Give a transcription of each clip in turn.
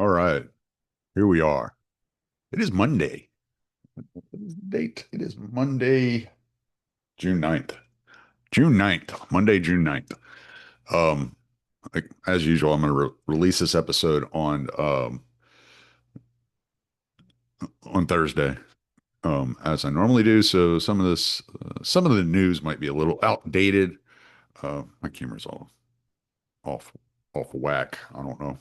All right, here we are. It is Monday. What is the date? It is Monday, June 9th. June 9th, Monday, June 9th. Um, as usual, I'm going to release this episode on Thursday, as I normally do. So some of the news might be a little outdated. My camera's all off off whack. I don't know.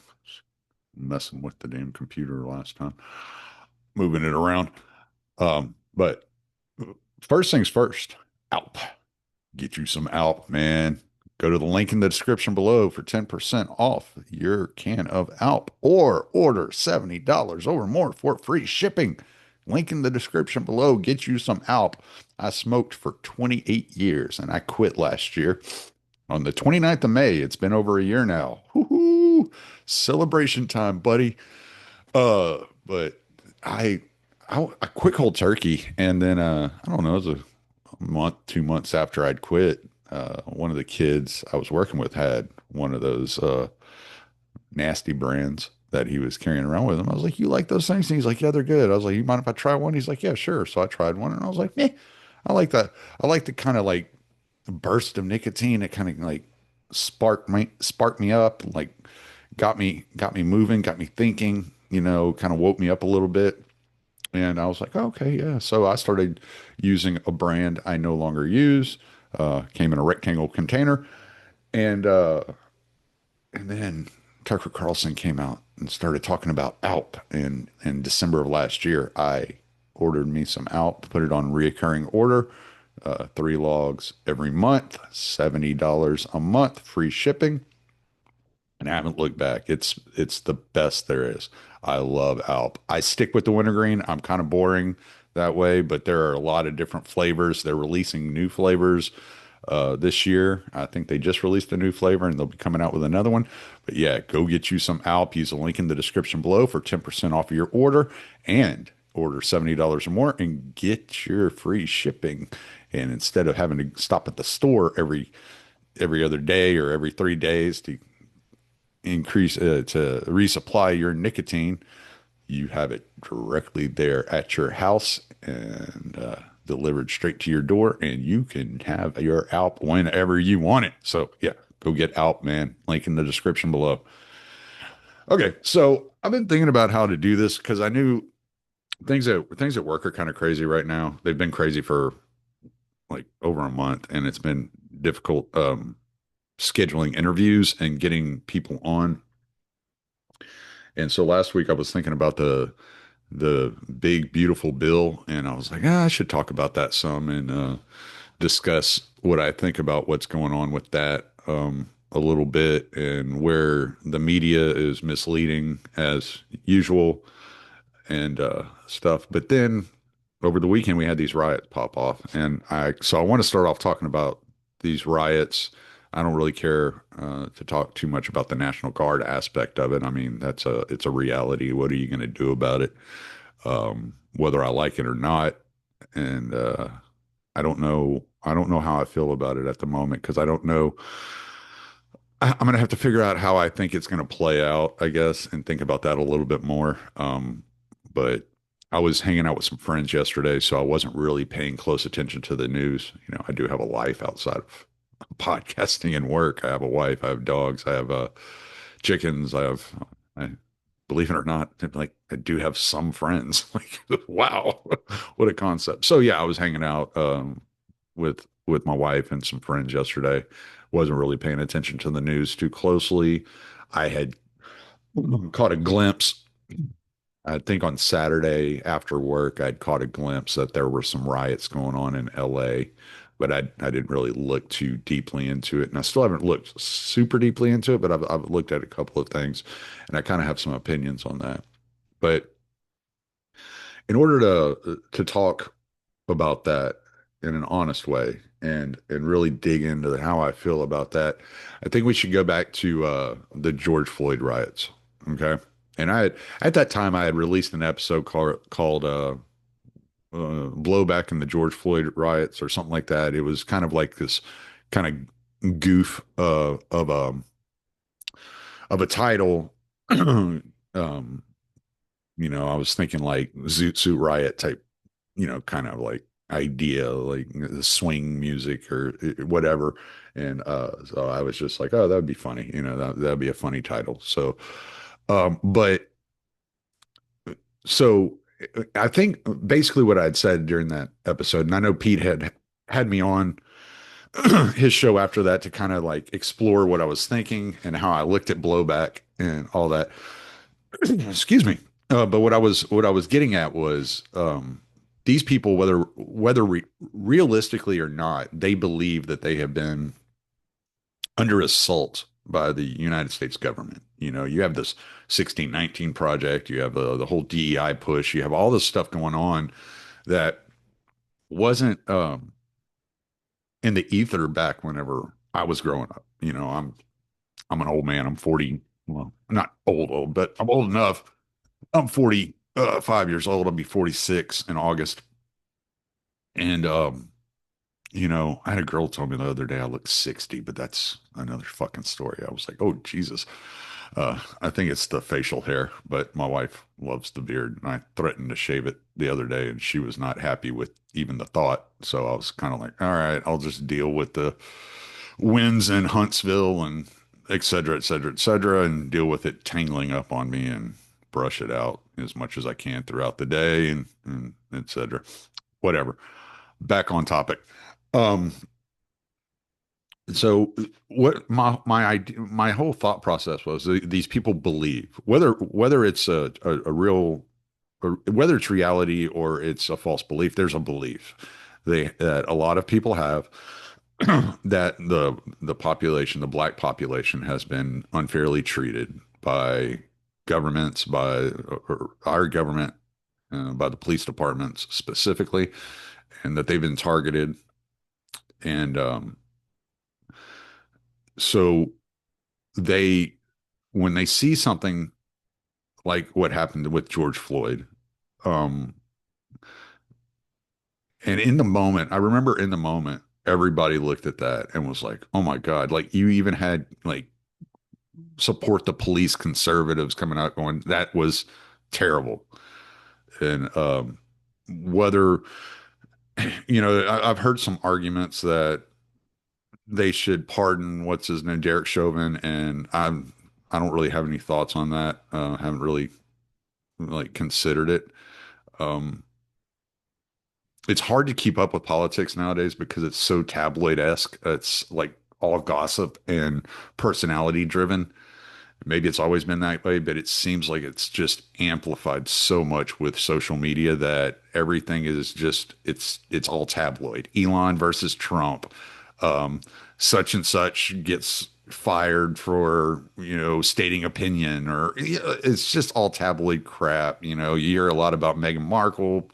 Messing with the damn computer last time, moving it around. But first things first, Alp. Get you some Alp, man. Go to the link in the description below for 10% off your can of Alp or order $70 or more for free shipping. Link in the description below. Get you some Alp. I smoked for 28 years and I quit last year on the 29th of May. It's been over a year now. Woohoo! Celebration time, buddy. But I I quit cold turkey, and then I don't know, it was a month, 2 months after I'd quit. One of the kids I was working with had one of those nasty brands that he was carrying around with him. I was like, "You like those things?" And he's like, "Yeah, they're good." I was like, "You mind if I try one?" He's like, "Yeah, sure." So I tried one, and I was like, "Meh, I like that. I like the kind of like burst of nicotine. It kind of like sparked me up, like got me moving, got me thinking. Kind of woke me up a little bit." And I was like, okay, yeah. So I started using a brand I no longer use. Came in a rectangle container, and uh, and then Tucker Carlson came out and started talking about Alp. In December of last year, I ordered me some Alp, put it on reoccurring order, 3 logs every month, $70 a month, free shipping, and I haven't looked back. It's the best there is. I love Alp. I stick with the wintergreen. I'm kind of boring that way, but there are a lot of different flavors. They're releasing new flavors this year. I think they just released a new flavor and they'll be coming out with another one. But yeah, go get you some Alp. Use the link in the description below for 10% off of your order and order $70 or more and get your free shipping. And instead of having to stop at the store every other day or every 3 days to to resupply your nicotine, you have it directly there at your house and delivered straight to your door, and you can have your Alp whenever you want it. So yeah, go get Alp, man. Link in the description below. Okay, so I've been thinking about how to do this because I knew things at work are kind of crazy right now. They've been crazy for like over a month, and it's been difficult scheduling interviews and getting people on. And so last week I was thinking about the big beautiful bill, and I was like, I should talk about that some and discuss what I think about what's going on with that a little bit and where the media is misleading as usual and stuff. But then over the weekend we had these riots pop off, and I want to start off talking about these riots. I don't really care to talk too much about the National Guard aspect of it. I mean, it's a reality. What are you going to do about it? Whether I like it or not. And I don't know how I feel about it at the moment because I don't know. I'm going to have to figure out how I think it's going to play out, I guess, and think about that a little bit more. But I was hanging out with some friends yesterday, so I wasn't really paying close attention to the news. I do have a life outside of podcasting and work. I have a wife, I have dogs, I have chickens, I believe it or not, like I do have some friends. Like, wow, what a concept. So yeah, I was hanging out with my wife and some friends yesterday. Wasn't really paying attention to the news too closely. I had caught a glimpse. I think on Saturday after work, I'd caught a glimpse that there were some riots going on in LA, but I didn't really look too deeply into it. And I still haven't looked super deeply into it, but I've looked at a couple of things and I kind of have some opinions on that. But in order to talk about that in an honest way and really dig into how I feel about that, I think we should go back to the George Floyd riots. Okay. And at that time, I had released an episode called Blowback in the George Floyd riots or something like that. It was kind of like this kind of goof of a title Um, I was thinking like Zoot Suit Riot type, kind of like idea, like the swing music or whatever. And so I was just like, oh, that would be funny. That'd be a funny title. But so I think basically what I'd said during that episode, and I know Pete had me on his show after that to kind of like explore what I was thinking and how I looked at blowback and all that. Excuse me. But what I was getting at was these people, whether realistically or not, they believe that they have been under assault by the United States government. You have this 1619 project, you have the whole DEI push, you have all this stuff going on that wasn't in the ether back whenever I was growing up. I'm an old man. I'm 40. Well, I'm not old, but I'm old enough. I'm 45 years old. I'll be 46 in August. And I had a girl tell me the other day I look 60, but that's another fucking story. I was like, oh Jesus. I think it's the facial hair, but my wife loves the beard, and I threatened to shave it the other day, and she was not happy with even the thought. So I was kind of like, all right, I'll just deal with the winds in Huntsville and et cetera, et cetera, et cetera, and deal with it tangling up on me and brush it out as much as I can throughout the day and et cetera. Whatever. Back on topic. Um, so what my idea, my whole thought process was these people believe whether it's a real or whether it's reality or it's a false belief, there's a belief that a lot of people have that the population, the black population, has been unfairly treated by governments, by or our government, by the police departments specifically, and that they've been targeted. And so they, when they see something like what happened with George Floyd, um, and in the moment, I remember in the moment, everybody looked at that and was like, "Oh my God!" Like you even had like support the police conservatives coming out going, "That was terrible." And whether I've heard some arguments that they should pardon what's his name, Derek Chauvin, and I don't really have any thoughts on that. Haven't really like considered it. Um, it's hard to keep up with politics nowadays because it's so tabloid-esque. It's like all gossip and personality driven. Maybe it's always been that way, but it seems like it's just amplified so much with social media that everything is just it's all tabloid. Elon versus Trump. Um, Such and such gets fired for, stating opinion, or it's just all tabloid crap. You hear a lot about Meghan Markle,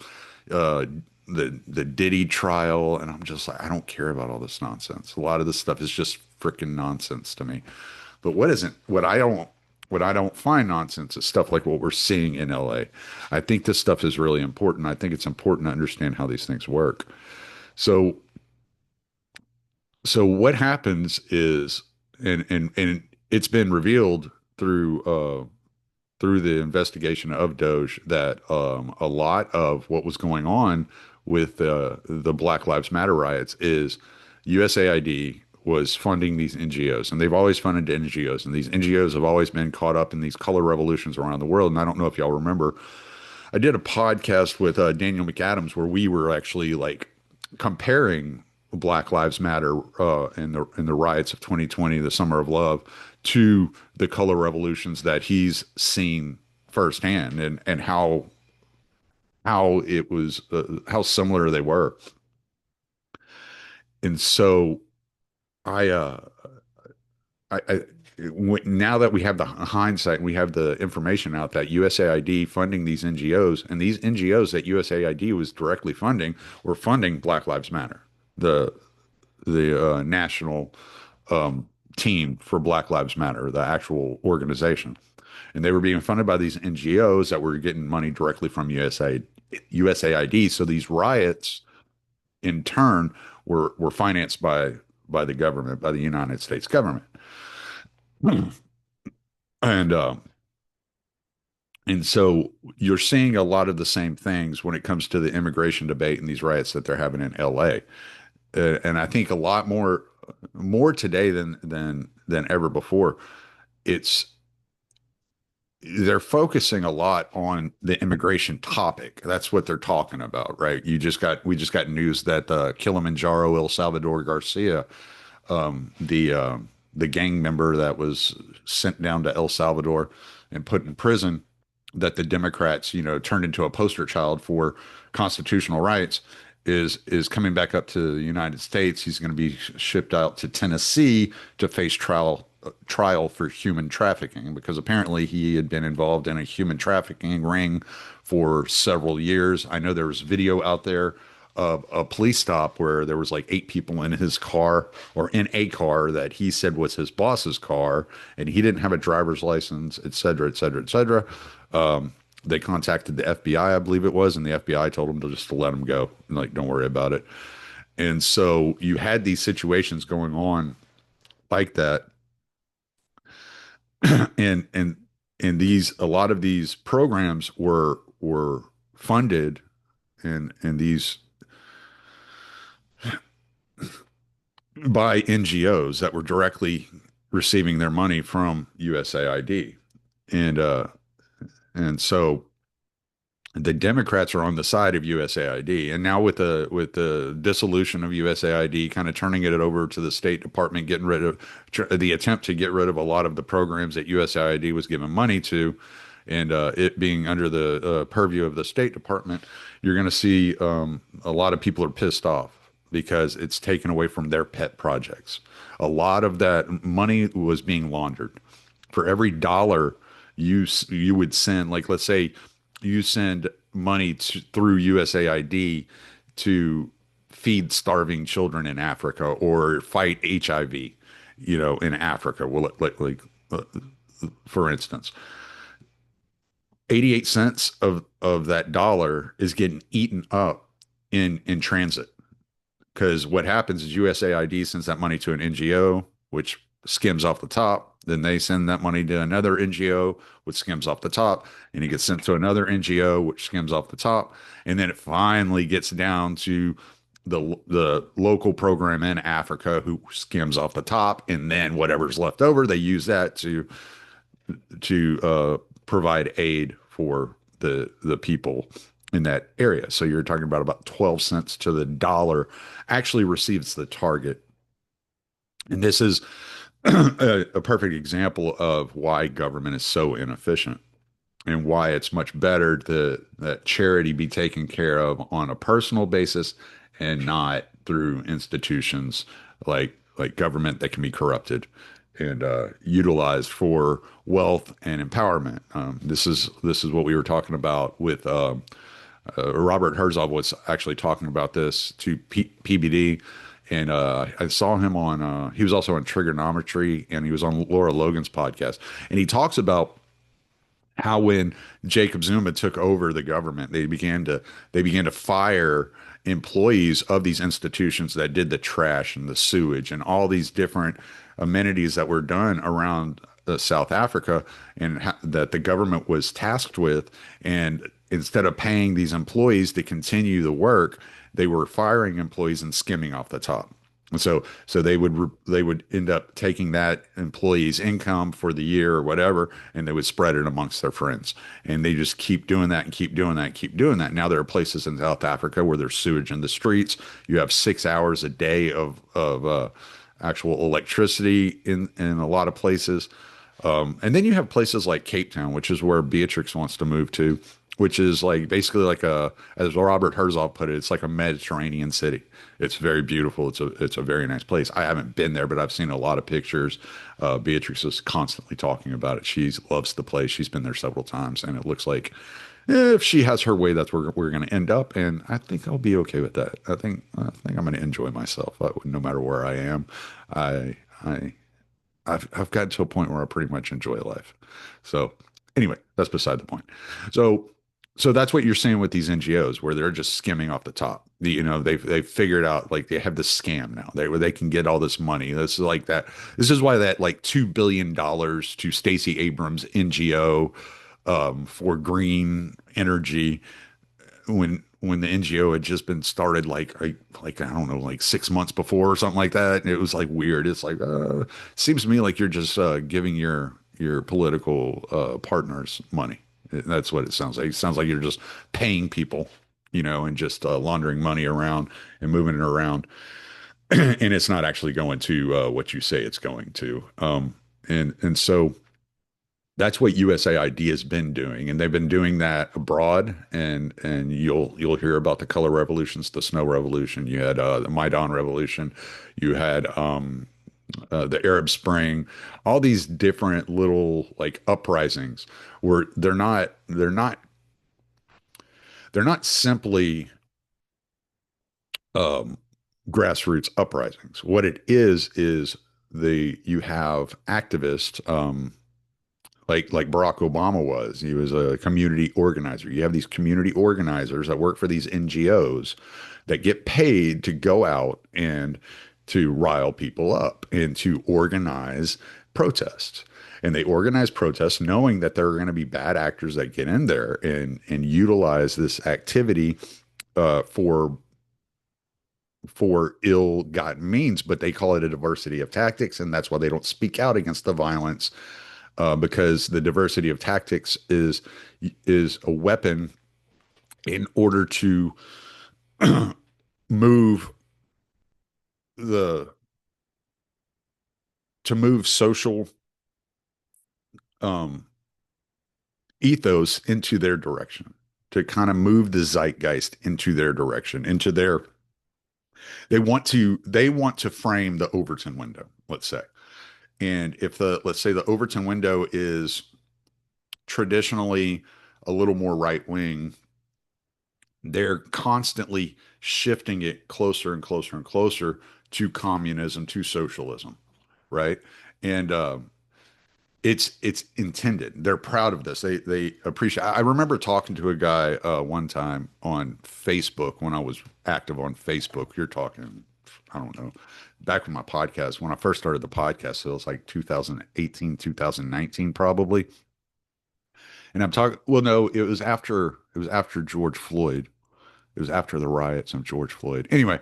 uh, the Diddy trial, and I'm just like, I don't care about all this nonsense. A lot of this stuff is just freaking nonsense to me. But what I don't find nonsense is stuff like what we're seeing in LA. I think this stuff is really important. I think it's important to understand how these things work. So what happens is, and it's been revealed through the investigation of Doge that a lot of what was going on with the Black Lives Matter riots is USAID was funding these NGOs, and they've always funded NGOs, and these NGOs have always been caught up in these color revolutions around the world. And I don't know if y'all remember, I did a podcast with Daniel McAdams where we were actually like comparing Black Lives Matter in the riots of 2020, the Summer of Love, to the color revolutions that he's seen firsthand, and how it was how similar they were. And so I I now that we have the hindsight and we have the information out that USAID funding these NGOs, and these NGOs that USAID was directly funding were funding Black Lives Matter, the national team for Black Lives Matter, the actual organization. And they were being funded by these NGOs that were getting money directly from USAID. So these riots, in turn, were financed by the government, by the United States government. And And so you're seeing a lot of the same things when it comes to the immigration debate and these riots that they're having in LA. And I think a lot more today than ever before. It's they're focusing a lot on the immigration topic. That's what they're talking about, right? We just got news that Kilimanjaro El Salvador Garcia, the gang member that was sent down to El Salvador and put in prison, that the Democrats, turned into a poster child for constitutional rights, is coming back up to the United States. He's going to be shipped out to Tennessee to face trial for human trafficking because apparently he had been involved in a human trafficking ring for several years. I know there was video out there of a police stop where there was like 8 people in his car or in a car that he said was his boss's car, and he didn't have a driver's license, et cetera, et cetera, et cetera. They contacted the FBI, I believe it was, and the FBI told them to let him go, like, don't worry about it. And so you had these situations going on like that, and these a lot of these programs were funded, and these by NGOs that were directly receiving their money from USAID. And so the Democrats are on the side of USAID, and now with the dissolution of USAID, kind of turning it over to the State Department, getting rid of the attempt to get rid of a lot of the programs that USAID was giving money to, and it being under the purview of the State Department, you're going to see a lot of people are pissed off because it's taken away from their pet projects. A lot of that money was being laundered. For every dollar you would send, like let's say you send money through USAID to feed starving children in Africa or fight HIV, in Africa. Well, uh, for instance, 88 cents of that dollar is getting eaten up in transit. Because what happens is USAID sends that money to an NGO, which skims off the top. Then they send that money to another NGO, which skims off the top. And it gets sent to another NGO, which skims off the top. And then it finally gets down to the local program in Africa who skims off the top. And then whatever's left over, they use that to provide aid for the people in that area. So you're talking about 12 cents to the dollar actually receives the target. And this is a perfect example of why government is so inefficient and why it's much better that charity be taken care of on a personal basis and not through institutions like government that can be corrupted and utilized for wealth and empowerment. This is what we were talking about with Robert Herzog was actually talking about this to PBD, and I saw him on. He was also on Trigonometry, and he was on Laura Logan's podcast, and he talks about how when Jacob Zuma took over the government, they began to fire employees of these institutions that did the trash and the sewage and all these different amenities that were done around South Africa, and that the government was tasked with. And instead of paying these employees to continue the work, they were firing employees and skimming off the top. And so they would end up taking that employee's income for the year or whatever, and they would spread it amongst their friends. And they just keep doing that and keep doing that and keep doing that. Now there are places in South Africa where there's sewage in the streets. You have 6 hours a day of actual electricity in a lot of places. And then you have places like Cape Town, which is where Beatrix wants to move to, which is like basically like as Robert Herzog put it, it's like a Mediterranean city. It's very beautiful. It's a very nice place. I haven't been there, but I've seen a lot of pictures. Beatrix is constantly talking about it. She loves the place. She's been there several times, and it looks like if she has her way, that's where we're going to end up. And I think I'll be okay with that. I think I'm going to enjoy myself, no matter where I am. I I I've gotten to a point where I pretty much enjoy life. So anyway, that's beside the point. So so that's what you're saying with these NGOs, where they're just skimming off the top. They've figured out, like, they have this scam now, where they can get all this money. This is like that. This is why that like $2 billion to Stacey Abrams NGO for green energy when the NGO had just been started like I don't know like 6 months before or something like that. And it was like weird. It's like seems to me like you're just giving your political partners money. That's what it sounds like. It sounds like you're just paying people, and just laundering money around and moving it around, and it's not actually going to what you say it's going to. And so that's what USAID has been doing, and they've been doing that abroad. And you'll hear about the color revolutions, the snow revolution. You had the Maidan revolution. You had the Arab Spring. All these different little like uprisings where they're not simply um, grassroots uprisings. What it is the you have activists. Like Barack Obama was. He was a community organizer. You have these community organizers that work for these NGOs that get paid to go out and to rile people up and to organize protests. And they organize protests knowing that there are going to be bad actors that get in there and utilize this activity for ill-gotten means, but they call it a diversity of tactics, and that's why they don't speak out against the violence, because the diversity of tactics is a weapon in order to move the move social um, ethos into their direction, to kind of move the zeitgeist into their direction, into their they want to frame the Overton window, let's say. And if the let's say the Overton window is traditionally a little more right wing, they're constantly shifting it closer and closer and closer to communism, to socialism, right? And it's intended. They're proud of this. They appreciate. I remember talking to a guy one time on Facebook when I was active on Facebook. You're talking, I don't know, back with my podcast when I first started the podcast. So it was like 2018, 2019, probably. And I'm talking. Well, no, it was after George Floyd. It was after the riots of George Floyd. Anyway,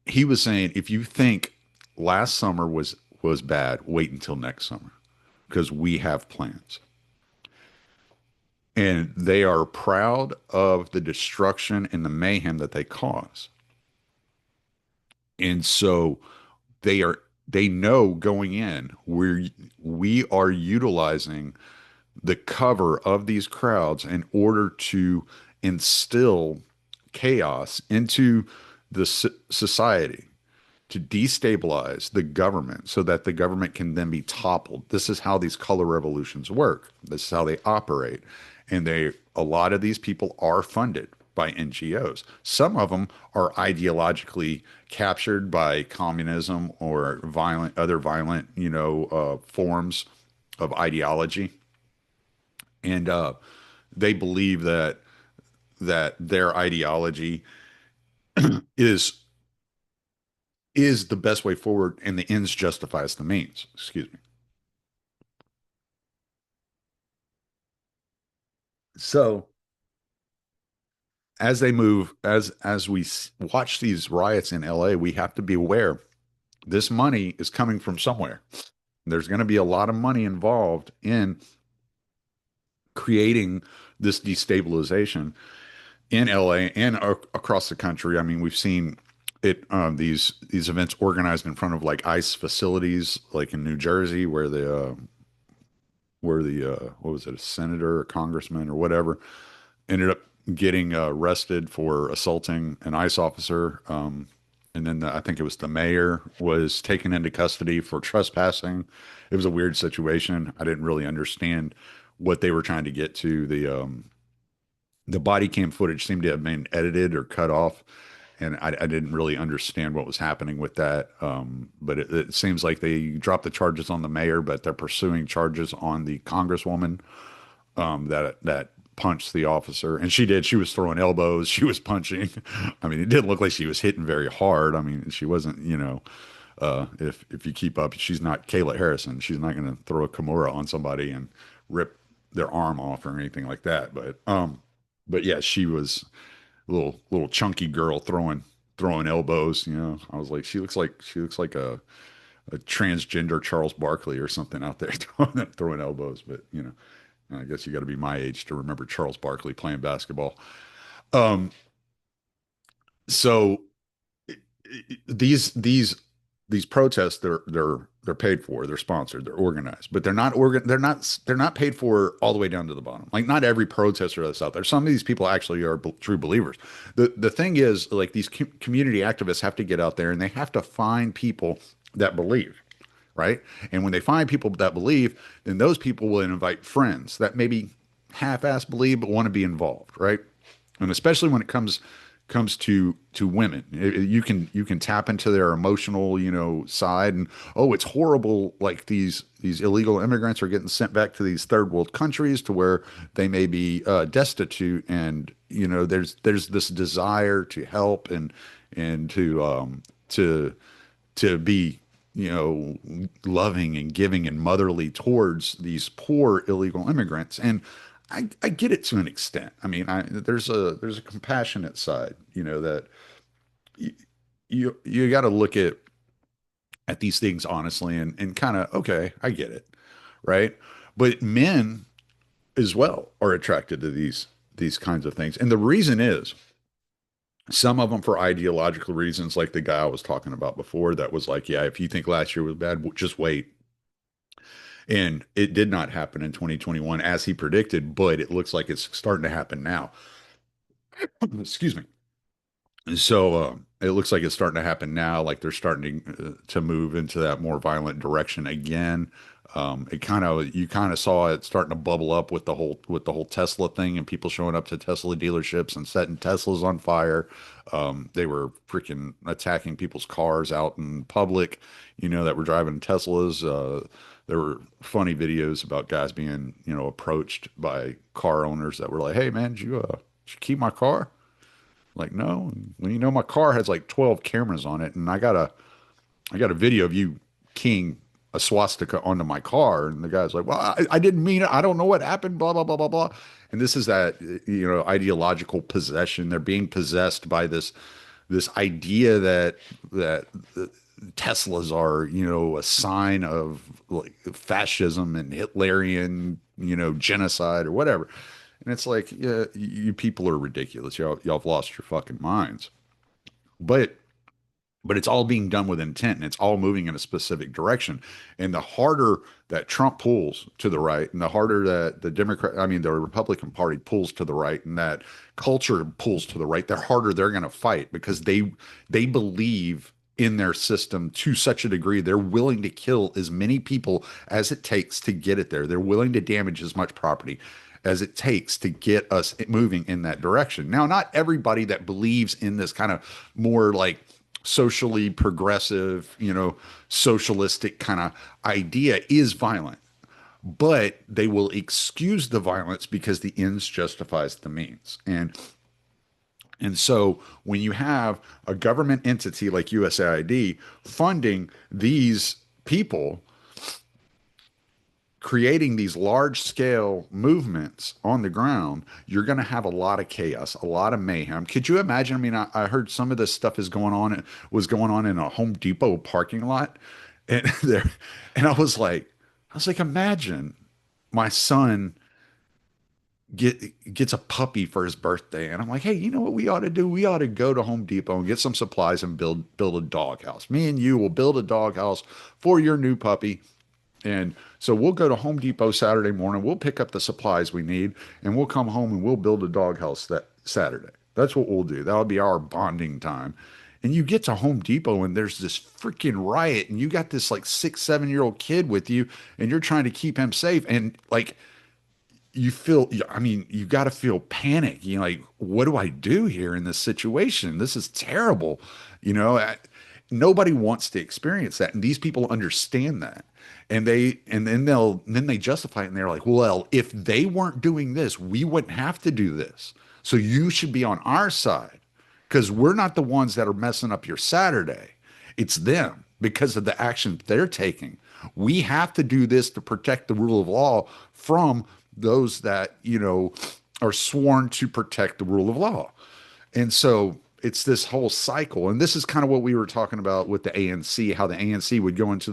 he was saying if you think last summer was bad, wait until next summer because we have plans. And they are proud of the destruction and the mayhem that they cause. And so they know going in we are utilizing the cover of these crowds in order to instill chaos into the society, to destabilize the government so that the government can then be toppled. This is how these color revolutions work. This is how they operate. And a lot of these people are funded by NGOs. Some of them are ideologically captured by communism or other violent, forms of ideology. And they believe that their ideology is is the best way forward, and the ends justifies the means. Excuse me. So as we watch these riots in LA, we have to be aware this money is coming from somewhere. There's going to be a lot of money involved in creating this destabilization in LA and across the country. I mean, we've seen it these events organized in front of like ICE facilities, like in New Jersey, where the what was it, a senator or congressman or whatever, ended up getting arrested for assaulting an ICE officer. And then I think it was the mayor was taken into custody for trespassing. It was a weird situation. I didn't really understand what they were trying to get to. The body cam footage seemed to have been edited or cut off, and I didn't really understand what was happening with that. But it seems like they dropped the charges on the mayor, but they're pursuing charges on the congresswoman that punched the officer, and she did. She was throwing elbows. She was punching. I mean, it didn't look like she was hitting very hard. I mean, she wasn't. If you keep up, she's not Kayla Harrison. She's not going to throw a Kimura on somebody and rip their arm off or anything like that. But yeah, she was a little chunky girl throwing elbows. You know, I was like, she looks like a transgender Charles Barkley or something out there throwing elbows. But you know, I guess you got to be my age to remember Charles Barkley playing basketball. Um, so these these protests, they're paid for, they're sponsored, they're organized, but they're not paid for all the way down to the bottom. Like not every protester that's out there. Some of these people actually are true believers. The thing is, like these community activists have to get out there and they have to find people that believe, right? And when they find people that believe, then those people will invite friends that maybe half-ass believe but want to be involved, right? And especially when it comes to women, you can tap into their emotional, you know, side, and oh, it's horrible, like these illegal immigrants are getting sent back to these third world countries to where they may be destitute, and you know there's this desire to help and to be, you know, loving and giving and motherly towards these poor illegal immigrants. And I get it to an extent. I mean, there's a compassionate side, you know, that you you got to look at these things honestly and kind of, okay, I get it, right? But men as well are attracted to these kinds of things. And the reason is some of them for ideological reasons, like the guy I was talking about before that was like, yeah, if you think last year was bad, just wait. And it did not happen in 2021 as he predicted, but it looks like it's starting to happen now. Excuse me. So it looks like it's starting to happen now. Like they're starting to move into that more violent direction again. It kind of you kind of saw it starting to bubble up with the whole Tesla thing and people showing up to Tesla dealerships and setting Teslas on fire. They were freaking attacking people's cars out in public, you know, that were driving Teslas. There were funny videos about guys being, you know, approached by car owners that were like, "Hey man, did you keep my car?" Like, no. Well, you know, my car has like 12 cameras on it, and I got a video of you keying a swastika onto my car. And the guy's like, well, I didn't mean it. I don't know what happened, blah, blah, blah, blah, blah. And this is that, you know, ideological possession. They're being possessed by this idea that Teslas are, you know, a sign of like fascism and Hitlerian, you know, genocide or whatever. And it's like, yeah, you people are ridiculous. Y'all have lost your fucking minds. But it's all being done with intent and it's all moving in a specific direction. And the harder that Trump pulls to the right and the harder that the Republican Party pulls to the right and that culture pulls to the right, the harder they're going to fight because they believe in their system to such a degree they're willing to kill as many people as it takes to get it there. They're willing to damage as much property as it takes to get us moving in that direction. Now, not everybody that believes in this kind of more like socially progressive, you know, socialistic kind of idea is violent, but they will excuse the violence because the ends justifies the means. And so when you have a government entity like USAID funding these people creating these large scale movements on the ground, you're going to have a lot of chaos, a lot of mayhem. Could you imagine? I mean, I heard some of this stuff was going on in a Home Depot parking lot, and there, and I was like, imagine my son gets a puppy for his birthday, and I'm like, hey, you know what we ought to do? We ought to go to Home Depot and get some supplies and build a doghouse. Me and you will build a doghouse for your new puppy. And so we'll go to Home Depot Saturday morning. We'll pick up the supplies we need, and we'll come home and we'll build a doghouse that Saturday. That's what we'll do. That'll be our bonding time. And you get to Home Depot, and there's this freaking riot, and you got this like 6, 7 year old kid with you, and you're trying to keep him safe. And like you feel, I mean, you got to feel panic. You know, like, what do I do here in this situation? This is terrible. You know, nobody wants to experience that. And these people understand that. And then they justify it and they're like, well, if they weren't doing this, we wouldn't have to do this. So you should be on our side because we're not the ones that are messing up your Saturday. It's them because of the actions they're taking. We have to do this to protect the rule of law from those that, are sworn to protect the rule of law. And so it's this whole cycle. And this is kind of what we were talking about with the ANC, how the ANC would go into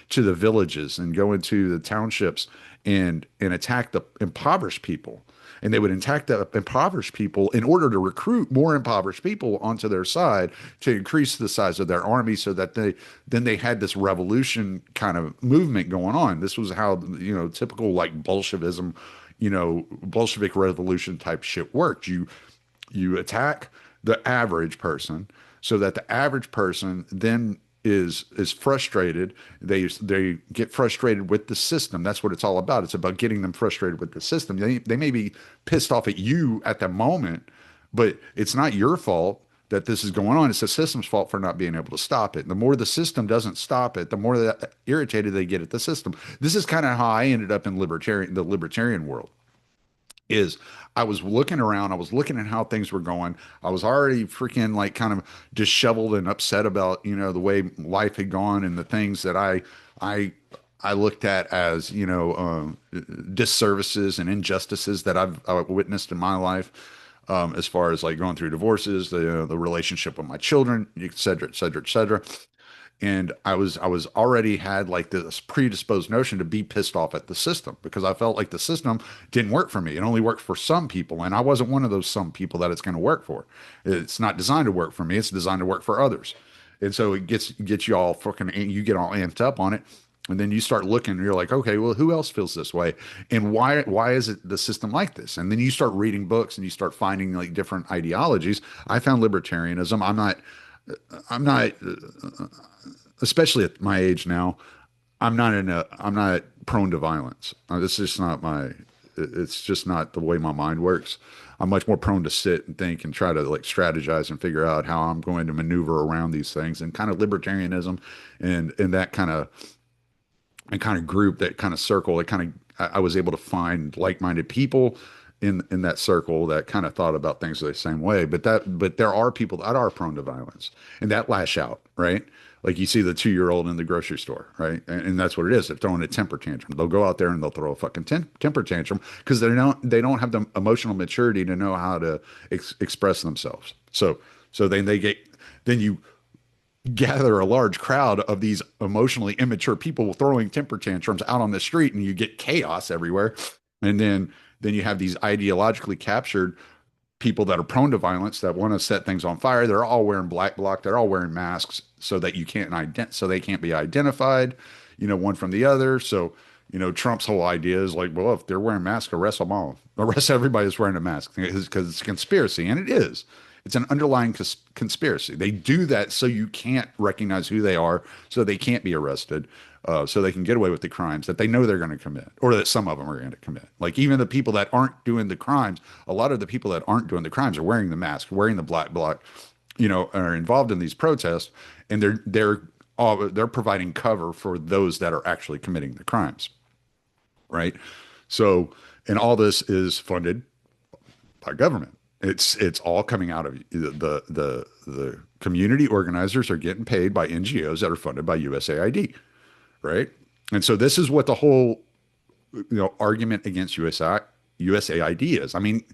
to the villages and go into the townships and attack the impoverished people. And they would attack the impoverished people in order to recruit more impoverished people onto their side to increase the size of their army so that they had this revolution kind of movement going on. This was how, typical like Bolshevism, Bolshevik revolution type shit worked. You attack the average person so that the average person then is frustrated. They get frustrated with the system. That's what it's all about. It's about getting them frustrated with the system. They may be pissed off at you at the moment, but it's not your fault that this is going on. It's the system's fault for not being able to stop it. And the more the system doesn't stop it, the more that irritated they get at the system. This is kind of how I ended up in the libertarian world. Is I was looking around, I was looking at how things were going. I was already freaking like kind of disheveled and upset about, the way life had gone and the things that I I looked at as, disservices and injustices that I've witnessed in my life, as far as like going through divorces, the relationship with my children, et cetera, et cetera, et cetera. And I was already had like this predisposed notion to be pissed off at the system because I felt like the system didn't work for me. It only worked for some people, and I wasn't one of those some people that it's going to work for. It's not designed to work for me. It's designed to work for others. And so it gets you all fucking, you get all amped up on it. And then you start looking and you're like, okay, well, who else feels this way? And why is it the system like this? And then you start reading books and you start finding like different ideologies. I found libertarianism. I'm not especially at my age now, I'm not prone to violence. This is just not it's just not the way my mind works. I'm much more prone to sit and think and try to like strategize and figure out how I'm going to maneuver around these things, and kind of libertarianism and that kind of group, that kind of circle, it kind of, I was able to find like-minded people in that circle that kind of thought about things the same way. But there are people that are prone to violence and that lash out, right? Like you see the 2-year-old in the grocery store, right? And that's what it is. They're throwing a temper tantrum. They'll go out there and they'll throw a fucking temper tantrum because they don't have the emotional maturity to know how to express themselves. So then you gather a large crowd of these emotionally immature people throwing temper tantrums out on the street, and you get chaos everywhere. And then you have these ideologically captured people that are prone to violence that want to set things on fire. They're all wearing black bloc. They're all wearing masks so that so they can't be identified, one from the other. So, Trump's whole idea is like, well, if they're wearing masks, arrest them all. Arrest everybody that's wearing a mask because it's a conspiracy, and it is. It's an underlying conspiracy. They do that so you can't recognize who they are, so they can't be arrested, so they can get away with the crimes that they know they're going to commit, or that some of them are going to commit. Like even the people that aren't doing the crimes, a lot of the people that aren't doing the crimes are wearing the mask, wearing the black bloc, are involved in these protests, and they're providing cover for those that are actually committing the crimes, right? So, and all this is funded by government. It's all coming out of the community organizers are getting paid by NGOs that are funded by USAID, right? And so this is what the whole argument against USAID is. I mean,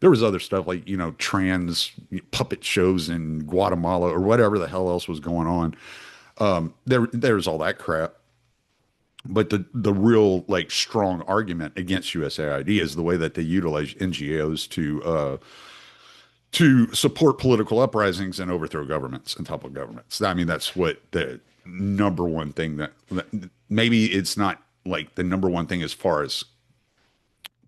there was other stuff like trans puppet shows in Guatemala or whatever the hell else was going on. There's all that crap. But the real like strong argument against USAID is the way that they utilize NGOs to support political uprisings and overthrow governments and topple governments. I mean, that's what the number one thing that maybe it's not like the number one thing as far as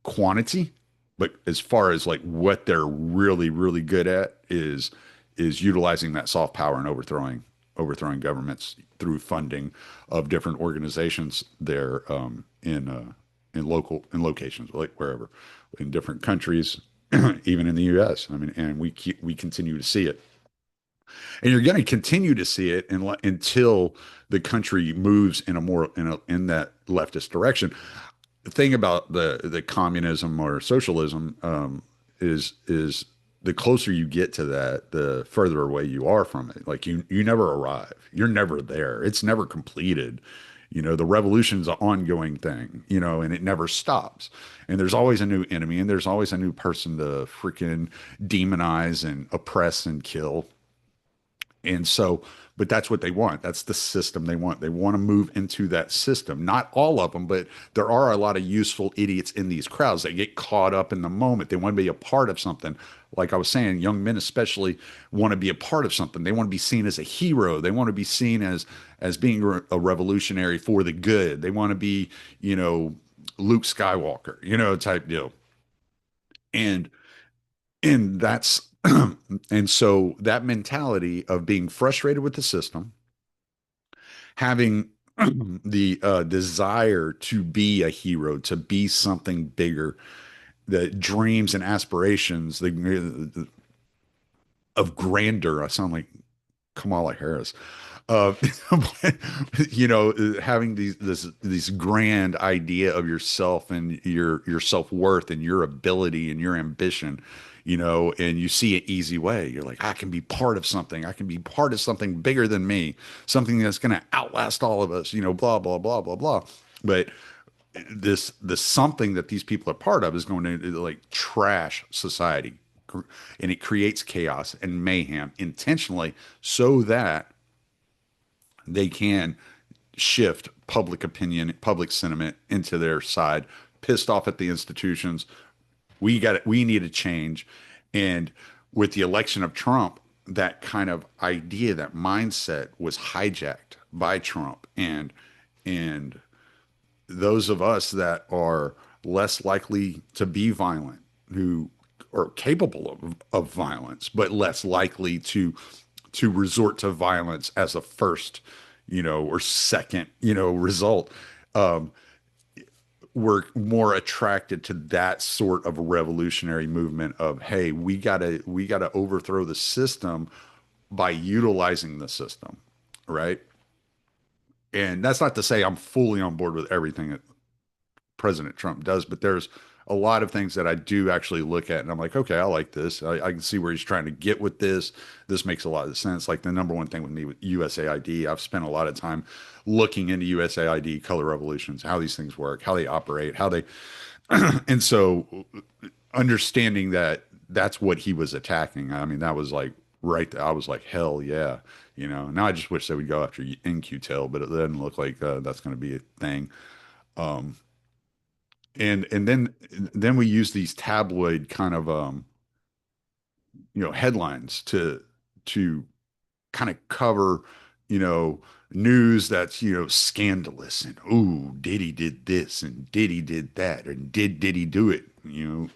quantity, but as far as like what they're really, really good at is utilizing that soft power and overthrowing governments through funding of different organizations there, in locations like wherever in different countries, even in the U.S. I mean, and we continue to see it, and you're going to continue to see it until the country moves in that leftist direction. The thing about the communism or socialism, is the closer you get to that, the further away you are from it. Like you never arrive. You're never there. It's never completed. The revolution's an ongoing thing, and it never stops. And there's always a new enemy, and there's always a new person to freaking demonize and oppress and kill. And so, but that's what they want. That's the system they want. They want to move into that system. Not all of them, but there are a lot of useful idiots in these crowds. They get caught up in the moment. They want to be a part of something. Like I was saying, young men especially want to be a part of something. They want to be seen as a hero. They want to be seen as being a revolutionary for the good. They want to be, Luke Skywalker, type deal. And and that's and so that mentality of being frustrated with the system, having the desire to be a hero, to be something bigger, the dreams and aspirations of grandeur. I sound like Kamala Harris. Uh, having these grand idea of yourself and your self worth and your ability and your ambition, and you see an easy way. You're like, I can be part of something. I can be part of something bigger than me, something that's going to outlast all of us. Blah blah blah blah blah. But this something that these people are part of is going to like trash society, and it creates chaos and mayhem intentionally so that they can shift public opinion, public sentiment into their side, pissed off at the institutions. We need a change. And with the election of Trump, that kind of idea, that mindset was hijacked by Trump. And those of us that are less likely to be violent, who are capable of violence, but less likely to resort to violence as a first, or second, result. Um, we're more attracted to that sort of revolutionary movement of, hey, we gotta overthrow the system by utilizing the system, right? And that's not to say I'm fully on board with everything that President Trump does, but there's a lot of things that I do actually look at and I'm like, okay, I like this. I can see where he's trying to get with this. This makes a lot of sense. Like the number one thing with me with USAID, I've spent a lot of time looking into USAID, color revolutions, how these things work, how they operate, how they, and so understanding that that's what he was attacking. I mean, that was like right there. I was like, hell yeah. Now I just wish they would go after NQTel, but it doesn't look like that's going to be a thing. Um, and then we use these tabloid kind of headlines to kind of cover news that's scandalous, and ooh, Diddy did this and Diddy did that, and did Diddy do it,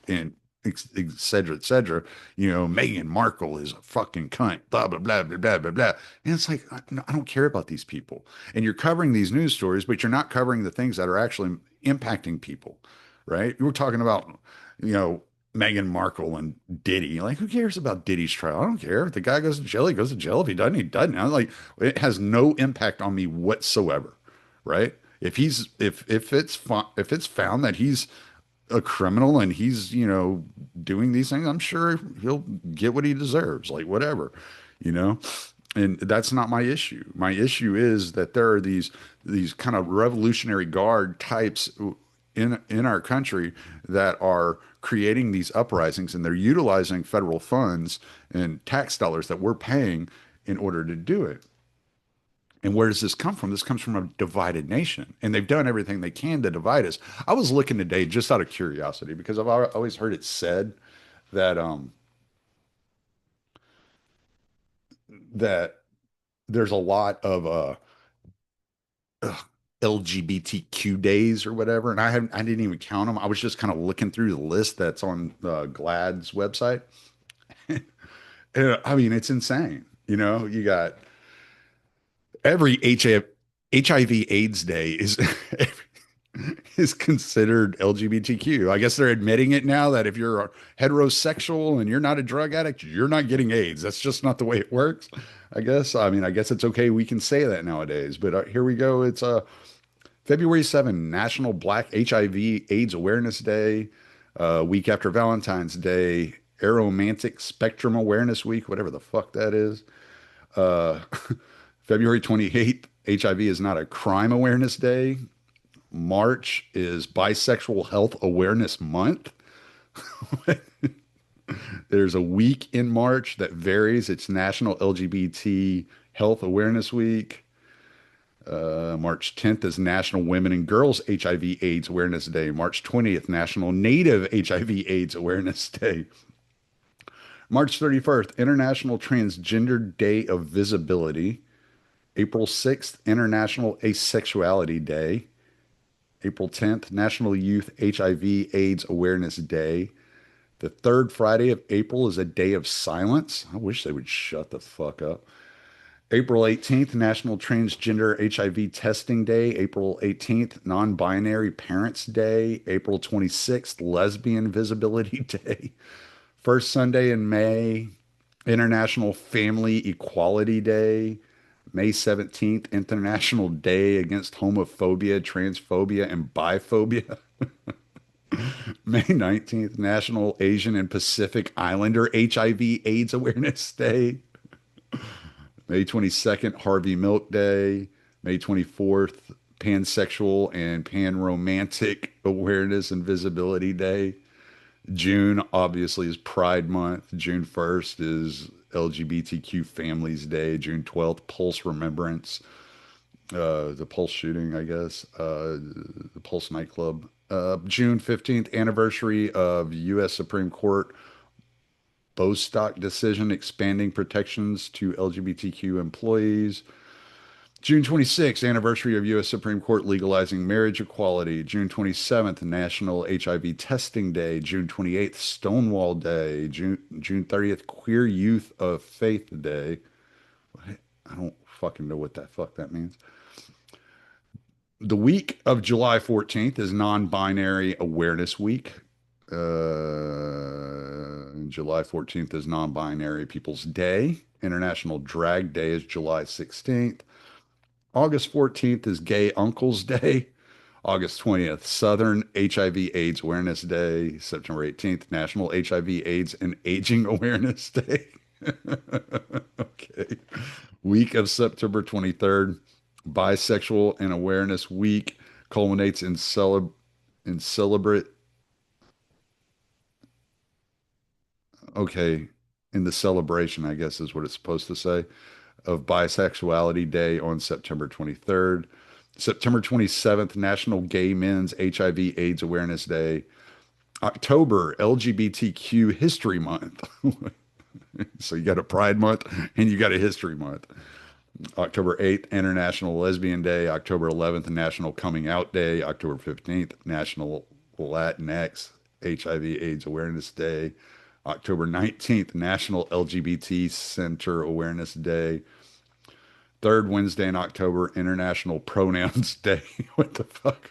and et cetera, et cetera. Meghan Markle is a fucking cunt, blah blah blah blah blah blah blah. And it's like, I don't care about these people. And you're covering these news stories, but you're not covering the things that are actually impacting people, right? We're talking about, you know, Meghan Markle and Diddy. Like, who cares about Diddy's trial? I don't care. If the guy goes to jail, he goes to jail. If he doesn't, he doesn't. I'm like, it has no impact on me whatsoever, right? If it's found that he's a criminal and he's, doing these things, I'm sure he'll get what he deserves, like whatever, you know? And that's not my issue. My issue is that there are these kind of revolutionary guard types in our country that are creating these uprisings, and they're utilizing federal funds and tax dollars that we're paying in order to do it. And where does this come from? This comes from a divided nation, and they've done everything they can to divide us. I was looking today just out of curiosity because I've always heard it said that that there's a lot of LGBTQ days or whatever, and I didn't even count them. I was just kind of looking through the list that's on GLAAD's website. I mean, it's insane. You got every HIV AIDS day is is considered LGBTQ. I guess they're admitting it now that if you're heterosexual and you're not a drug addict, you're not getting AIDS. That's just not the way it works. I guess. I mean, I guess it's okay. We can say that nowadays. But here we go. It's February 7th, National Black HIV AIDS Awareness Day, week after Valentine's Day, Aromantic Spectrum Awareness Week, whatever the fuck that is. Uh, February 28th, HIV is not a crime awareness day. March is bisexual health awareness month. There's a week in March that varies. It's National LGBT Health Awareness Week. March 10th is National Women and Girls HIV AIDS Awareness Day. March 20th, National Native HIV AIDS Awareness Day. March 31st, International Transgender Day of Visibility. April 6th, International Asexuality Day. April 10th, National Youth HIV AIDS Awareness Day. The third Friday of April is a day of silence. I wish they would shut the fuck up. April 18th, National Transgender HIV Testing Day. April 18th, Non Binary Parents Day. April 26th, Lesbian Visibility Day. First Sunday in May, International Family Equality Day. May 17th, International Day Against Homophobia, Transphobia, and Biphobia. May 19th, National Asian and Pacific Islander HIV AIDS Awareness Day. May 22nd, Harvey Milk Day. May 24th, Pansexual and Panromantic Awareness and Visibility Day. June, obviously, is Pride Month. June 1st is LGBTQ Families Day. June 12th, Pulse Remembrance. The Pulse shooting, I guess. The Pulse nightclub. June 15th, anniversary of U.S. Supreme Court Bostock decision expanding protections to LGBTQ employees. June 26th, anniversary of U.S. Supreme Court legalizing marriage equality. June 27th, National HIV Testing Day. June 28th, Stonewall Day. June 30th, Queer Youth of Faith Day. I don't fucking know what the fuck that means. The week of July 14th is Non-Binary Awareness Week. July 14th is Non-Binary People's Day. International Drag Day is July 16th. August 14th is Gay Uncles Day. August 20th, Southern HIV AIDS Awareness Day. September 18th, National HIV AIDS and Aging Awareness Day. Okay. Week of September 23rd, Bisexual and Awareness Week culminates in celebrate okay, in the celebration, I guess is what it's supposed to say, of Bisexuality Day on September 23rd. September 27th, National Gay Men's HIV AIDS Awareness Day. October, LGBTQ History Month. So you got a Pride Month and you got a History Month. October 8th, International Lesbian Day. October 11th, National Coming Out Day. October 15th, National Latinx HIV AIDS Awareness Day. October 19th, National LGBT Center Awareness Day. Third Wednesday in October, International Pronouns Day. What the fuck?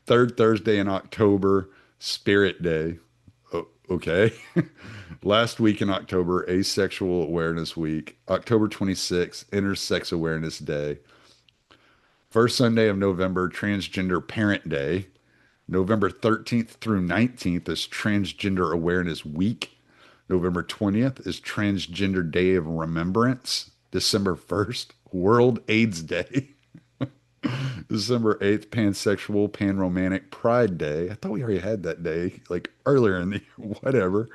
Third Thursday in October, Spirit Day. Okay. Last week in October, Asexual Awareness Week. October 26th, Intersex Awareness Day. First Sunday of November, Transgender Parent Day. November 13th through 19th is Transgender Awareness Week. November 20th is Transgender Day of Remembrance. December 1st, World AIDS Day. December 8th, Pansexual Panromantic Pride Day. I thought we already had that day, like earlier in the year, whatever.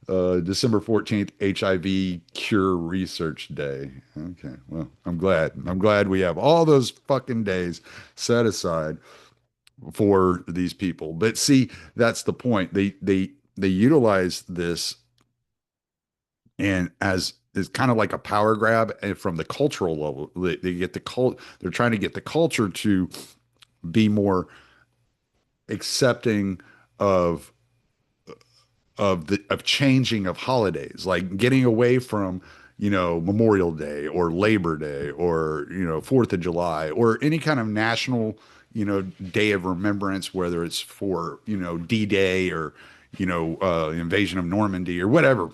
December 14th, HIV Cure Research Day. Okay, well, I'm glad. I'm glad we have all those fucking days set aside for these people. But see, that's the point. They utilize this and as is kind of like a power grab and from the cultural level. They get the cult. They're trying to get the culture to be more accepting of of changing of holidays, like getting away from, Memorial Day or Labor Day or, 4th of July or any kind of national, day of remembrance, whether it's for, D-Day or, invasion of Normandy or whatever,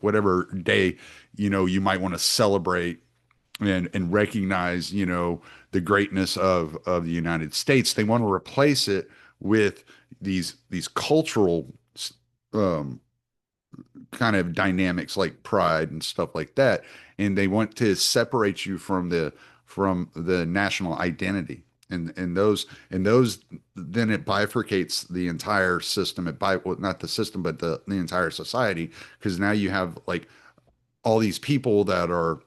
whatever day, you might want to celebrate and recognize, the greatness of the United States. They want to replace it with these cultural um, kind of dynamics like pride and stuff like that, and they want to separate you from the national identity. And those then it bifurcates the entire system. Well, not the system, but the entire society, because now you have like all these people that are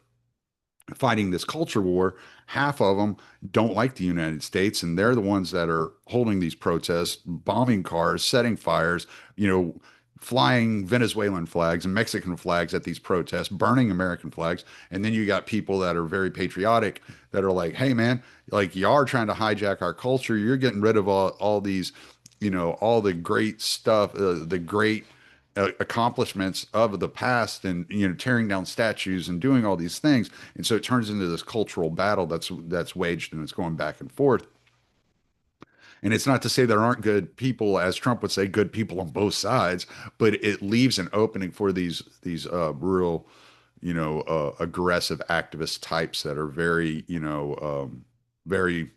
fighting this culture war. Half of them don't like the United States, and they're the ones that are holding these protests, bombing cars, setting fires, you know, flying Venezuelan flags and Mexican flags at these protests, burning American flags. And then you got people that are very patriotic that are like, hey, man, like you are trying to hijack our culture. You're getting rid of all these, all the great stuff, the great accomplishments of the past, and tearing down statues and doing all these things. And so it turns into this cultural battle that's waged, and it's going back and forth. And it's not to say there aren't good people, as Trump would say, good people on both sides, but it leaves an opening for these real, aggressive activist types that are very, very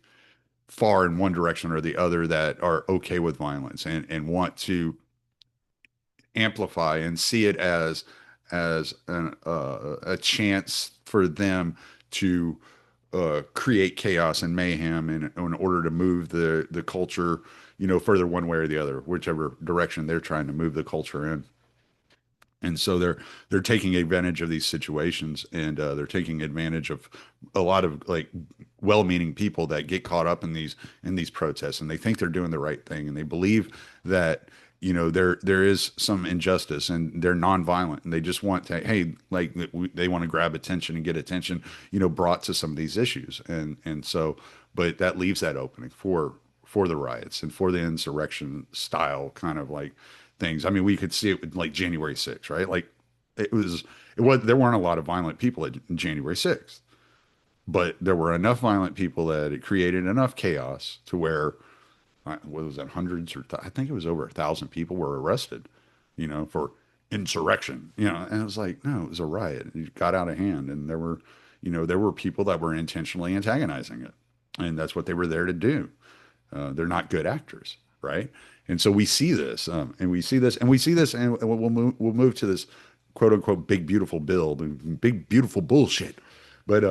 far in one direction or the other, that are okay with violence and want to amplify and see it as a chance for them to create chaos and mayhem in order to move the culture, further one way or the other, whichever direction they're trying to move the culture in. And so they're taking advantage of these situations, and they're taking advantage of a lot of like well-meaning people that get caught up in these protests, and they think they're doing the right thing, and they believe that there is some injustice, and they're nonviolent, and they just want to, hey, like they want to grab attention and get attention brought to some of these issues. And so, but that leaves that opening for the riots and for the insurrection style kind of like things. I mean, we could see it with like January 6th, right? Like it was there weren't a lot of violent people at January 6th, but there were enough violent people that it created enough chaos to where what was that, hundreds I think it was over 1,000 people were arrested, for insurrection, and it was like, no, it was a riot. It got out of hand, and there were people that were intentionally antagonizing it, and that's what they were there to do. They're not good actors, right? And so we see this, and we'll move to this quote unquote big beautiful bill, big beautiful bullshit. But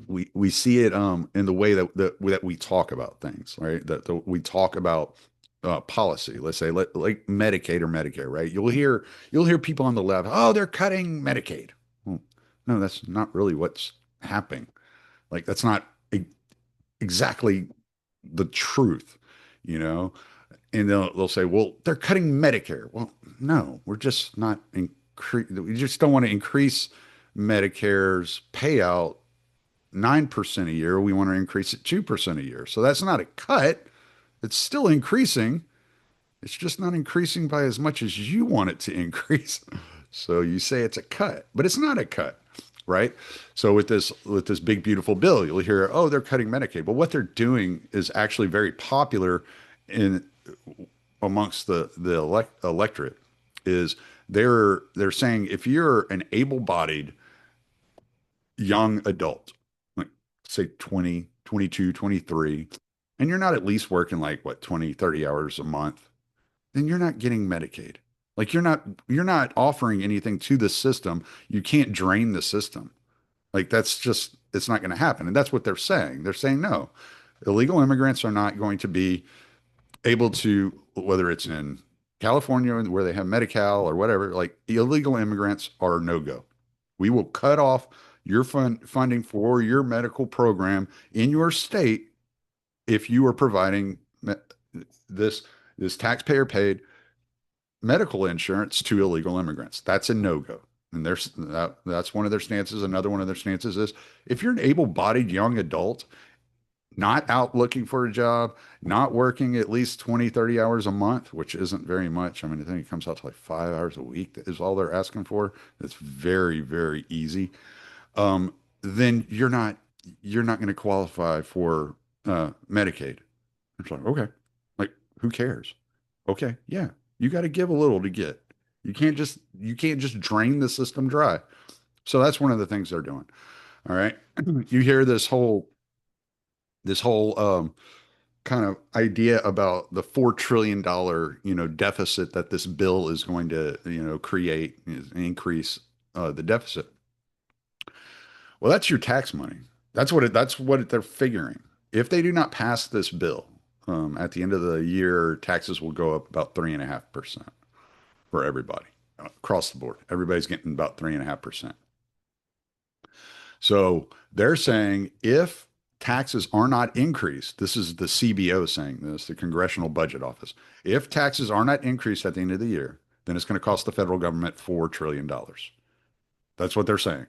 we see it in the way that we talk about things, right? That we talk about policy. Let's say like Medicaid or Medicare, right? You'll hear people on the left, oh, they're cutting Medicaid. Well, no, that's not really what's happening. Like that's not exactly the truth, you know. And they'll say, well, they're cutting Medicare. Well, no, we're just not we just don't want to increase Medicare's payout 9% a year. We want to increase it 2% a year. So that's not a cut. It's still increasing. It's just not increasing by as much as you want it to increase. So you say it's a cut, but it's not a cut, right? So with this big beautiful bill, you'll hear, oh, they're cutting Medicaid. But what they're doing is actually very popular in amongst the electorate. Is they're saying if you're an able-bodied young adult, like say 20, 22, 23, and you're not at least working like what, 20, 30 hours a month, then you're not getting Medicaid. Like you're not offering anything to the system. You can't drain the system. Like that's just it's not going to happen. And that's what they're saying. They're saying no. Illegal immigrants are not going to be able to, whether it's in California where they have Medi-Cal or whatever, like illegal immigrants are no go. We will cut off your funding for your medical program in your state if you are providing this this taxpayer paid medical insurance to illegal immigrants. That's a no go. And that's one of their stances. Another one of their stances is if you're an able bodied young adult, not out looking for a job, not working at least 20, 30 hours a month, which isn't very much. I mean, I think it comes out to like 5 hours a week is all they're asking for. It's very, very easy. Then you're not going to qualify for Medicaid. It's like, okay, like who cares? Okay, yeah, you got to give a little to get. You can't just drain the system dry. So that's one of the things they're doing. All right, you hear this whole kind of idea about the $4 trillion, deficit that this bill is going to, create, increase the deficit. Well, that's your tax money. That's what they're figuring. If they do not pass this bill, at the end of the year, taxes will go up about 3.5% for everybody across the board. Everybody's getting about 3.5%. So they're saying if taxes are not increased, this is the CBO saying this, the Congressional Budget Office. If taxes are not increased at the end of the year, then it's going to cost the federal government $4 trillion. That's what they're saying.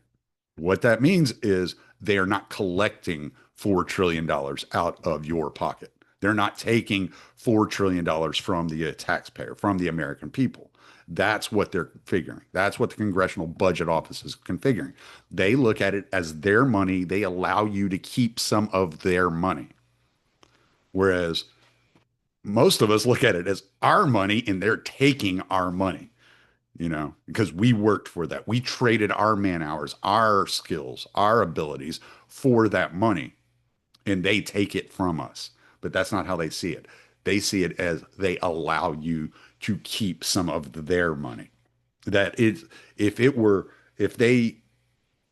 What that means is they are not collecting $4 trillion out of your pocket. They're not taking $4 trillion from the taxpayer, from the American people. That's what they're figuring. That's what the Congressional Budget Office is configuring. They look at it as their money. They allow you to keep some of their money. Whereas most of us look at it as our money and they're taking our money, because we worked for that. We traded our man hours, our skills, our abilities for that money, and they take it from us. But that's not how they see it. They see it as they allow you to keep some of their money. That it, if it were, if they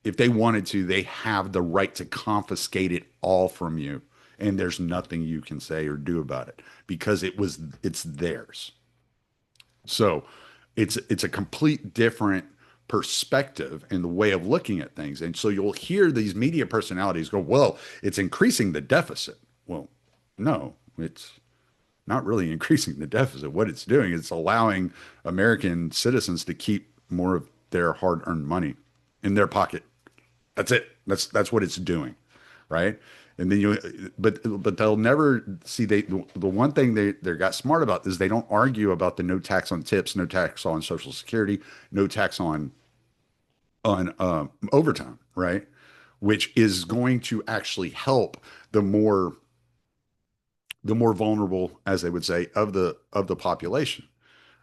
wanted to, they have the right to confiscate it all from you, and there's nothing you can say or do about it because it's theirs. So it's a complete different perspective in the way of looking at things. And so you'll hear these media personalities go, well, it's increasing the deficit. Well, no, it's not really increasing the deficit. What it's doing is allowing American citizens to keep more of their hard-earned money in their pocket. That's it. That's what it's doing, right? And then but they'll never see the one thing they got smart about is they don't argue about the no tax on tips, no tax on Social Security, no tax on overtime, right? Which is going to actually help the more the more vulnerable, as they would say, of the population,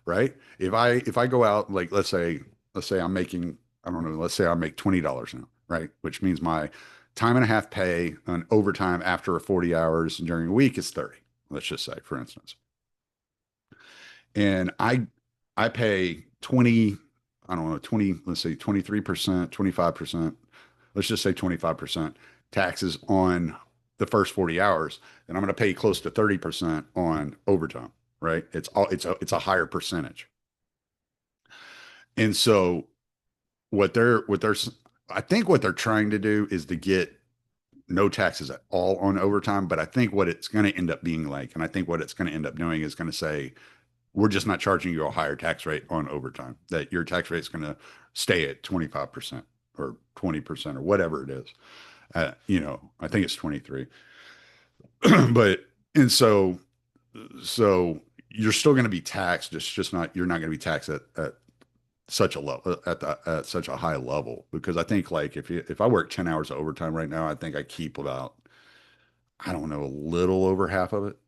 right? If I go out, like let's say I'm making, I don't know, let's say I make $20 now, right? Which means my time and a half pay on overtime after 40 hours during a week is 30. Let's just say, for instance. And I pay 20, I don't know, 20, let's say 23%, 25%, let's just say 25% taxes on the first 40 hours, then I'm going to pay close to 30% on overtime, right? It's a higher percentage. And so what they're I think what they're trying to do is to get no taxes at all on overtime, but I think what it's going to end up being like, and I think what it's going to end up doing is going to say, we're just not charging you a higher tax rate on overtime, that your tax rate is going to stay at 25% or 20% or whatever it is. I think it's 23. But and so you're still going to be taxed. It's just not, you're not going to be taxed at such a level, at such a high level, because I think like if I work 10 hours of overtime right now, I think I keep about, I don't know, a little over half of it,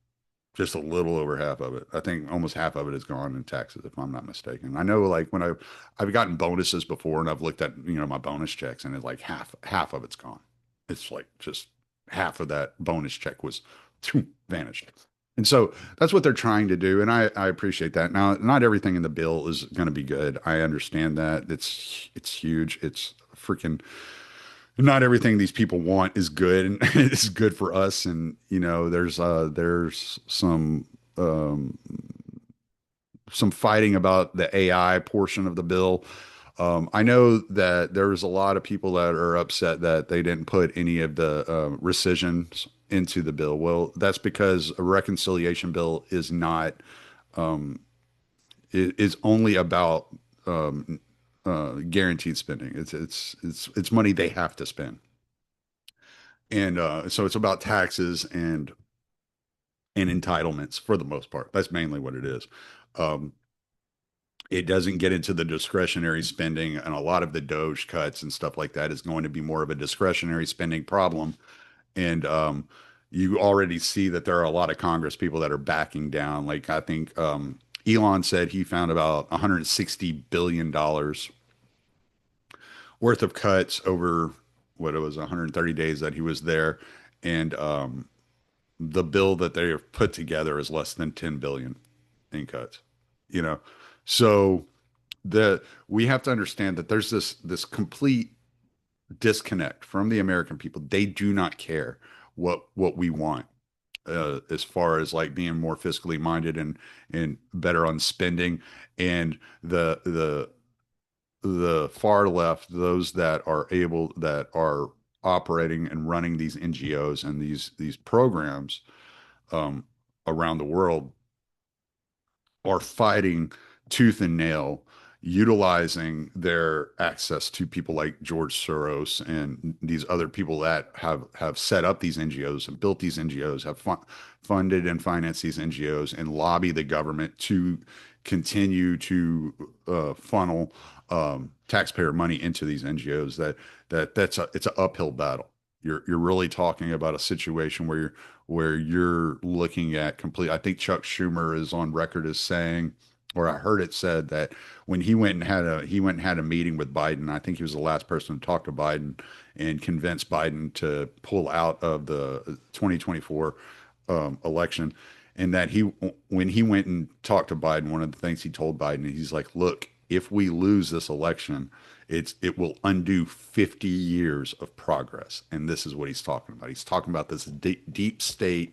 just a little over half of it. I think almost half of it is gone in taxes, if I'm not mistaken. I know like when I've gotten bonuses before and I've looked at, my bonus checks, and it's like half of it's gone. It's like just half of that bonus check was vanished. And so that's what they're trying to do. And I appreciate that. Now, not everything in the bill is going to be good. I understand that. It's huge. It's freaking, not everything these people want is good and it's good for us. And, there's some fighting about the AI portion of the bill. I know that there's a lot of people that are upset that they didn't put any of the rescissions into the bill. Well, that's because a reconciliation bill is not, is only about guaranteed spending. It's money they have to spend, and so it's about taxes and entitlements for the most part. That's mainly what it is. Um, it doesn't get into the discretionary spending, and a lot of the Doge cuts and stuff like that is going to be more of a discretionary spending problem. And you already see that there are a lot of Congress people that are backing down. Like I think Elon said he found about $160 billion worth of cuts over what it was 130 days that he was there. And the bill that they have put together is less than 10 billion in cuts, you know. So the we have to understand that there's this complete disconnect from the American people. They do not care what we want, as far as like being more fiscally minded and better on spending. And the far left, those that are operating and running these NGOs and these programs, um, around the world, are fighting tooth and nail, utilizing their access to people like George Soros and these other people that have set up these NGOs and built these NGOs, have funded and financed these NGOs, and lobby the government to continue to funnel taxpayer money into these NGOs. It's an uphill battle. You're really talking about a situation where you're looking at complete. I think Chuck Schumer is on record as saying, or I heard it said, that when he went and had a meeting with Biden. I think he was the last person to talk to Biden and convince Biden to pull out of the 2024 election. And that when he went and talked to Biden, one of the things he told Biden, he's like, "Look, if we lose this election, it will undo 50 years of progress." And this is what he's talking about. He's talking about this deep state,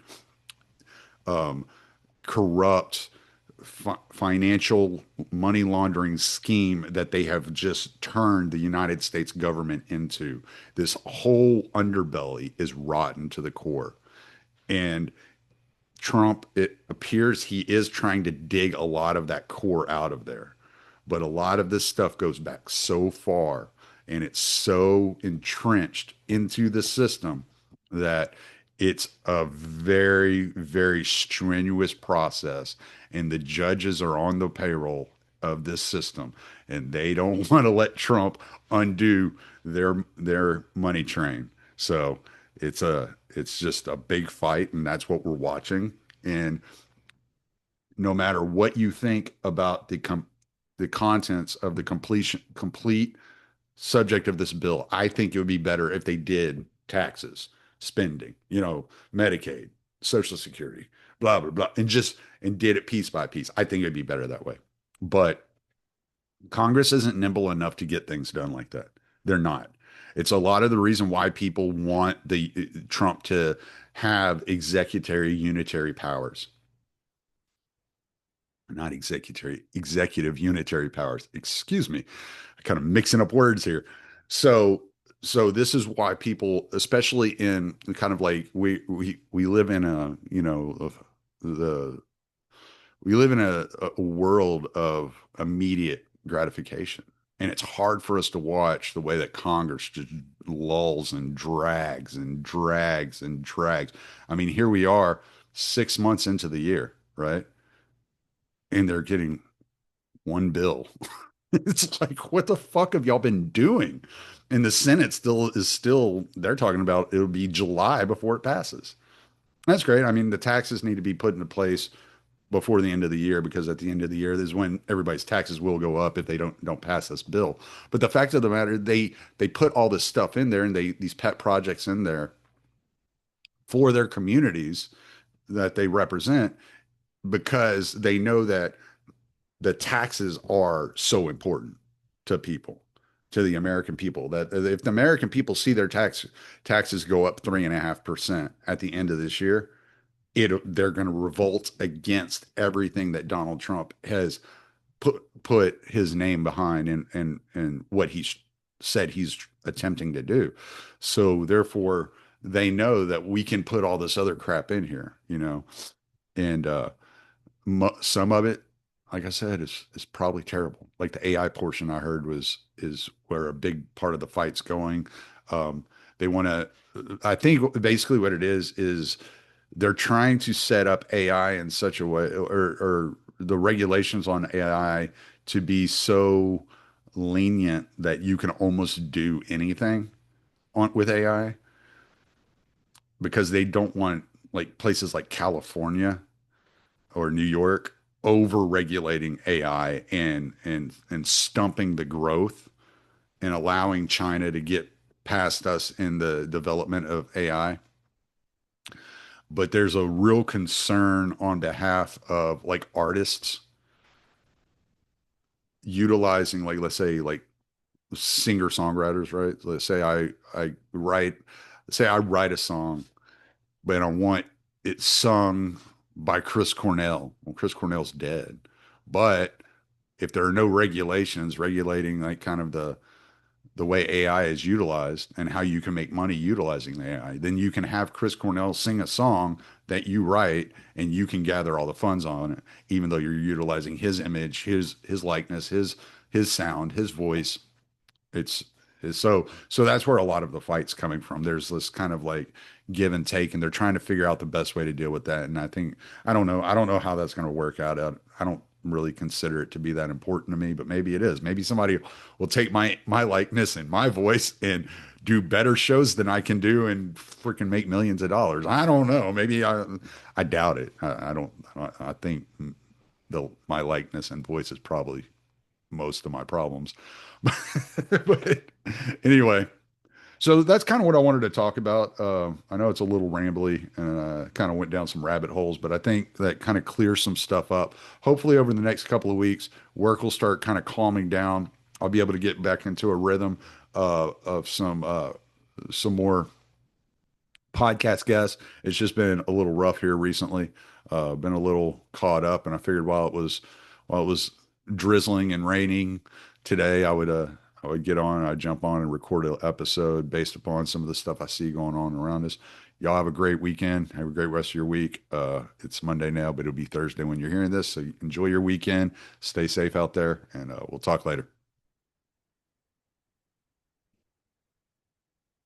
corrupt, financial money laundering scheme that they have just turned the United States government into. This whole underbelly is rotten to the core. And Trump, it appears he is trying to dig a lot of that core out of there. But a lot of this stuff goes back so far, and it's so entrenched into the system that it's a very, very strenuous process. And the judges are on the payroll of this system, and they don't want to let Trump undo their money train. So it's just a big fight, and that's what we're watching. And no matter what you think about the contents of the complete subject of this bill, I think it would be better if they did taxes, spending, Medicaid, Social Security, blah blah blah, and did it piece by piece. I think it'd be better that way. But Congress isn't nimble enough to get things done like that. They're not. It's a lot of the reason why people want the Trump to have executive unitary powers, not executive unitary powers. Excuse me. I kind of mixing up words here. So so this is why people, especially in kind of like we live in the we live in a world of immediate gratification. And it's hard for us to watch the way that Congress just lulls and drags and drags and drags. I mean, here we are 6 months into the year, right? And they're getting one bill. It's like, what the fuck have y'all been doing? And the Senate still, they're talking about it'll be July before it passes. That's great. I mean, the taxes need to be put into place before the end of the year, because at the end of the year is when everybody's taxes will go up if they don't pass this bill. But the fact of the matter, they put all this stuff in there, and these pet projects in there for their communities that they represent, because they know that the taxes are so important to people, to the American people, that if the American people see their taxes go up 3.5% at the end of this year, they're going to revolt against everything that Donald Trump has put his name behind, and what he's said he's attempting to do. So therefore, they know that we can put all this other crap in here, and some of it, like I said, is probably terrible. Like the AI portion I heard is where a big part of the fight's going. They want to. I think basically what it is they're trying to set up AI in such a way, or the regulations on AI, to be so lenient that you can almost do anything with AI, because they don't want, like, places like California or New York over regulating AI and stumping the growth and allowing China to get past us in the development of AI. but there's a real concern on behalf of like artists utilizing, like, let's say, like singer songwriters, right? Let's say I write, say I write a song, but I want it sung by Chris Cornell. Well, Chris Cornell's dead, but if there are no regulations regulating like kind of the way AI is utilized and how you can make money utilizing the AI, then you can have Chris Cornell sing a song that you write and you can gather all the funds on it, even though you're utilizing his image, his likeness, his sound, his voice. It's so that's where a lot of the fight's coming from. There's this kind of like give and take, and they're trying to figure out the best way to deal with that. And I think I don't know how that's going to work out. I don't really consider it to be that important to me, but maybe it is. Maybe somebody will take my likeness and my voice and do better shows than I can do and freaking make millions of dollars. I don't know. Maybe I doubt it. I don't. I think my likeness and voice is probably most of my problems. But anyway, so that's kind of what I wanted to talk about. I know it's a little rambly and kind of went down some rabbit holes, but I think that kind of clears some stuff up. Hopefully, over the next couple of weeks, work will start kind of calming down. I'll be able to get back into a rhythm of some more podcast guests. It's just been a little rough here recently. Been a little caught up, and I figured while it was drizzling and raining today, I would get on, I'd jump on and record an episode based upon some of the stuff I see going on around us. Y'all have a great weekend. Have a great rest of your week. It's Monday now, but it'll be Thursday when you're hearing this. So enjoy your weekend. Stay safe out there, and we'll talk later.